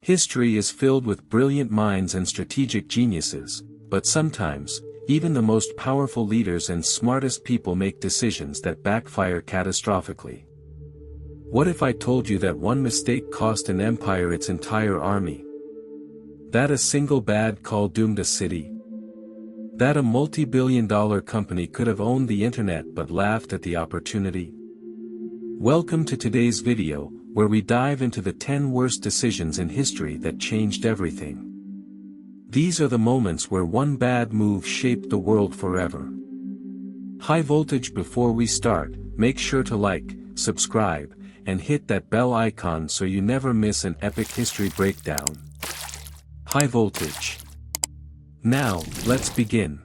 History is filled with brilliant minds and strategic geniuses, but sometimes, even the most powerful leaders and smartest people make decisions that backfire catastrophically. What if I told you that one mistake cost an empire its entire army? That a single bad call doomed a city? That a multi-billion-dollar company could have owned the internet but laughed at the opportunity? Welcome to today's video, where we dive into the 10 worst decisions in history that changed everything. These are the moments where one bad move shaped the world forever. High voltage. Before we start, make sure to like, subscribe, and hit that bell icon so you never miss an epic history breakdown. High voltage. Now, let's begin.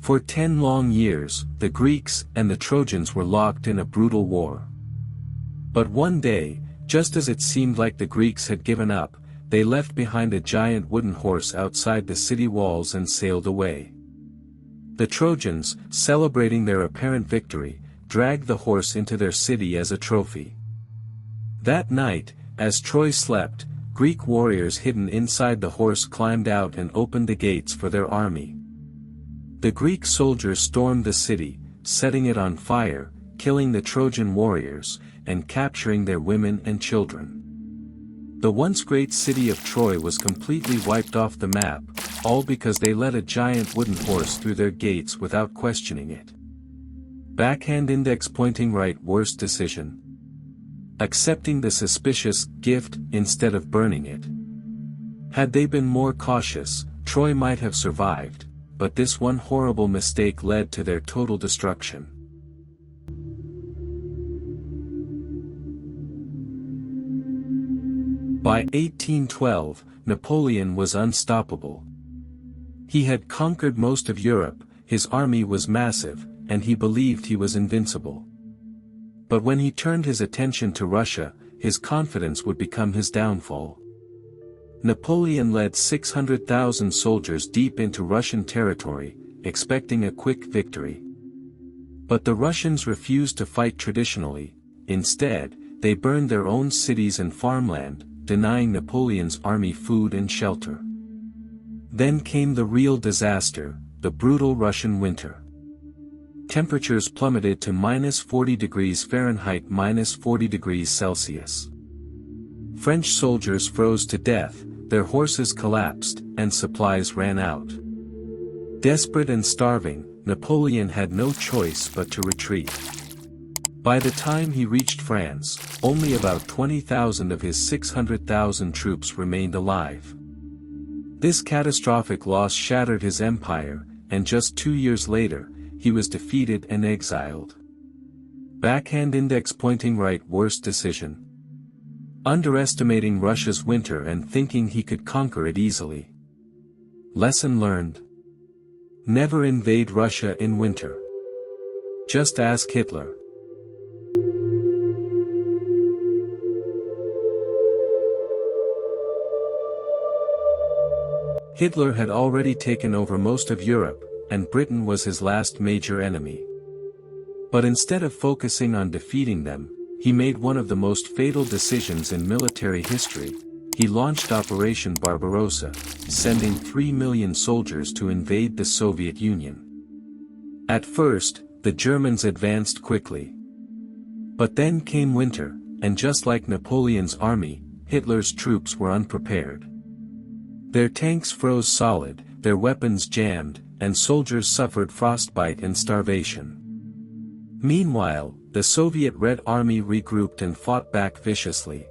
For 10 long years, the Greeks and the Trojans were locked in a brutal war. But one day, just as it seemed like the Greeks had given up, they left behind a giant wooden horse outside the city walls and sailed away. The Trojans, celebrating their apparent victory, dragged the horse into their city as a trophy. That night, as Troy slept, Greek warriors hidden inside the horse climbed out and opened the gates for their army. The Greek soldiers stormed the city, setting it on fire, killing the Trojan warriors, and capturing their women and children. The once great city of Troy was completely wiped off the map, all because they let a giant wooden horse through their gates without questioning it. Backhand index pointing right. Worst decision. Accepting the suspicious gift instead of burning it. Had they been more cautious, Troy might have survived, but this one horrible mistake led to their total destruction. By 1812, Napoleon was unstoppable. He had conquered most of Europe, his army was massive, and he believed he was invincible. But when he turned his attention to Russia, his confidence would become his downfall. Napoleon led 600,000 soldiers deep into Russian territory, expecting a quick victory. But the Russians refused to fight traditionally. Instead, they burned their own cities and farmland, denying Napoleon's army food and shelter. Then came the real disaster, the brutal Russian winter. Temperatures plummeted to -40 degrees Fahrenheit, -40 degrees Celsius. French soldiers froze to death, their horses collapsed, and supplies ran out. Desperate and starving, Napoleon had no choice but to retreat. By the time he reached France, only about 20,000 of his 600,000 troops remained alive. This catastrophic loss shattered his empire, and just 2 years later, he was defeated and exiled. Backhand index pointing right. Worst decision. Underestimating Russia's winter and thinking he could conquer it easily. Lesson learned. Never invade Russia in winter. Just ask Hitler. Hitler had already taken over most of Europe, and Britain was his last major enemy. But instead of focusing on defeating them, he made one of the most fatal decisions in military history. He launched Operation Barbarossa, sending 3 million soldiers to invade the Soviet Union. At first, the Germans advanced quickly. But then came winter, and just like Napoleon's army, Hitler's troops were unprepared. Their tanks froze solid, their weapons jammed, and soldiers suffered frostbite and starvation. Meanwhile, the Soviet Red Army regrouped and fought back viciously.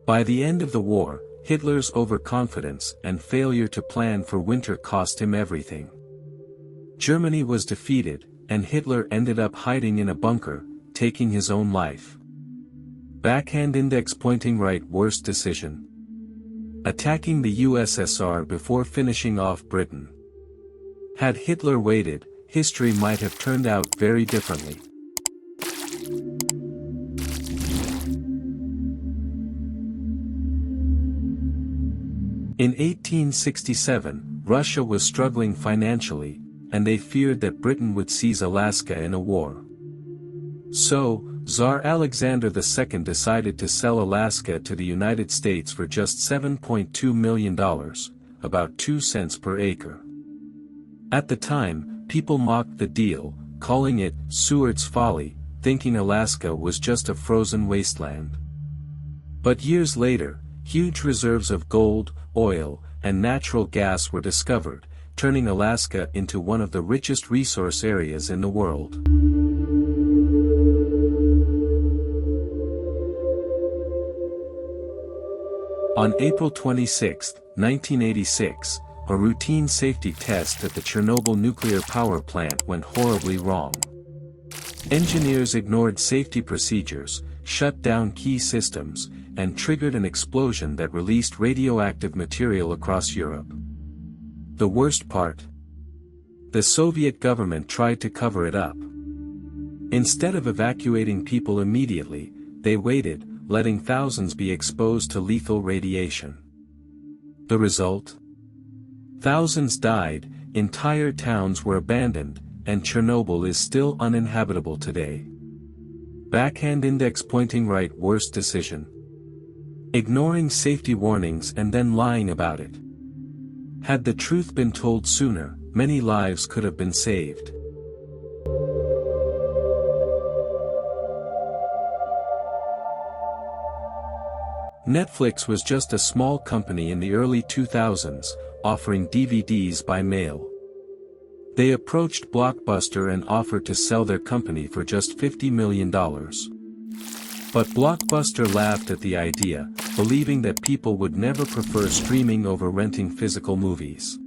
By the end of the war, Hitler's overconfidence and failure to plan for winter cost him everything. Germany was defeated, and Hitler ended up hiding in a bunker, taking his own life. Backhand index pointing right. Worst decision. Attacking the USSR before finishing off Britain. Had Hitler waited, history might have turned out very differently. In 1867, Russia was struggling financially, and they feared that Britain would seize Alaska in a war. So, Tsar Alexander II decided to sell Alaska to the United States for just $7.2 million, about 2 cents per acre. At the time, people mocked the deal, calling it Seward's folly, thinking Alaska was just a frozen wasteland. But years later, huge reserves of gold, oil, and natural gas were discovered, turning Alaska into one of the richest resource areas in the world. On April 26, 1986, a routine safety test at the Chernobyl nuclear power plant went horribly wrong. Engineers ignored safety procedures, shut down key systems, and triggered an explosion that released radioactive material across Europe. The worst part? The Soviet government tried to cover it up. Instead of evacuating people immediately, they waited, letting thousands be exposed to lethal radiation. The result? Thousands died, entire towns were abandoned, and Chernobyl is still uninhabitable today. Backhand index pointing right, worst decision. Ignoring safety warnings and then lying about it. Had the truth been told sooner, many lives could have been saved. Netflix was just a small company in the early 2000s, offering DVDs by mail. They approached Blockbuster and offered to sell their company for just $50 million. But Blockbuster laughed at the idea, believing that people would never prefer streaming over renting physical movies.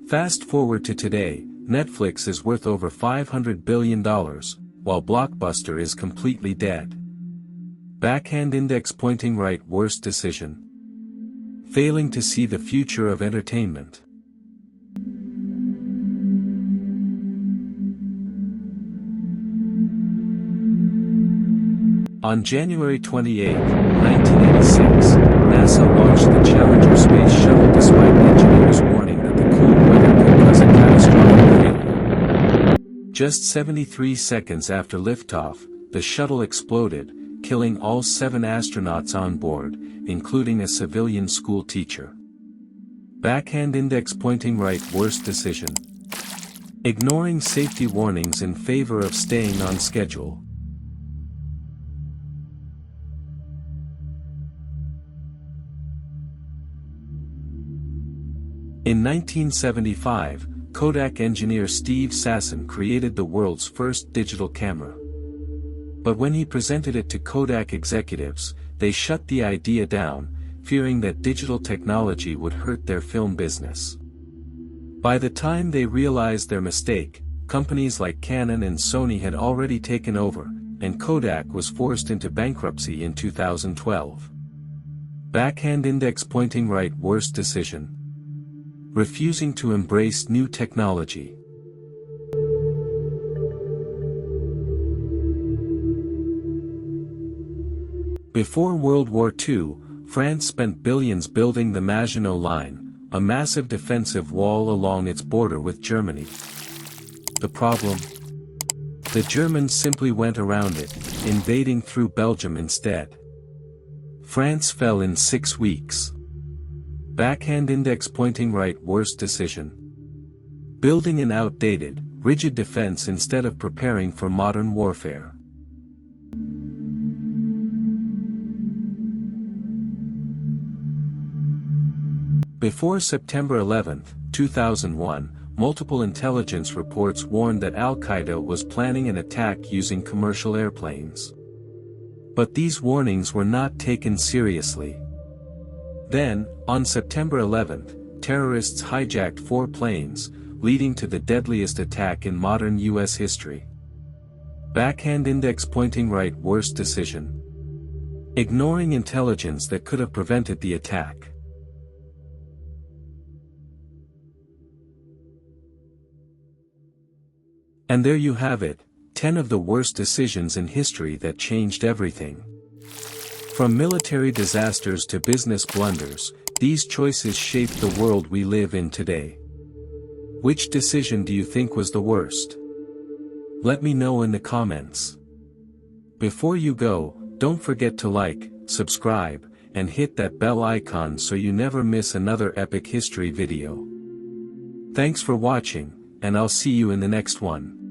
Fast forward to today, Netflix is worth over $500 billion, while Blockbuster is completely dead. Backhand index pointing right, worst decision. Failing to see the future of entertainment. On January 28, 1986, NASA launched the Challenger space shuttle despite engineers warning that the cold weather could cause a catastrophic failure. Just 73 seconds after liftoff, the shuttle exploded, killing all 7 astronauts on board, including a civilian school teacher. Backhand index pointing right, worst decision. Ignoring safety warnings in favor of staying on schedule. In 1975, Kodak engineer Steve Sasson created the world's first digital camera. But when he presented it to Kodak executives, they shut the idea down, fearing that digital technology would hurt their film business. By the time they realized their mistake, companies like Canon and Sony had already taken over, and Kodak was forced into bankruptcy in 2012. Backhand index pointing right, worst decision. Refusing to embrace new technology. Before World War II, France spent billions building the Maginot Line, a massive defensive wall along its border with Germany. The problem? The Germans simply went around it, invading through Belgium instead. France fell in 6 weeks. Backhand index pointing right, worst decision. Building an outdated, rigid defense instead of preparing for modern warfare. Before September 11, 2001, multiple intelligence reports warned that Al-Qaeda was planning an attack using commercial airplanes. But these warnings were not taken seriously. Then, on September 11, terrorists hijacked 4 planes, leading to the deadliest attack in modern U.S. history. Backhand index pointing right, worst decision. Ignoring intelligence that could have prevented the attack. And there you have it, 10 of the worst decisions in history that changed everything. From military disasters to business blunders, these choices shaped the world we live in today. Which decision do you think was the worst? Let me know in the comments. Before you go, don't forget to like, subscribe, and hit that bell icon so you never miss another epic history video. Thanks for watching, and I'll see you in the next one.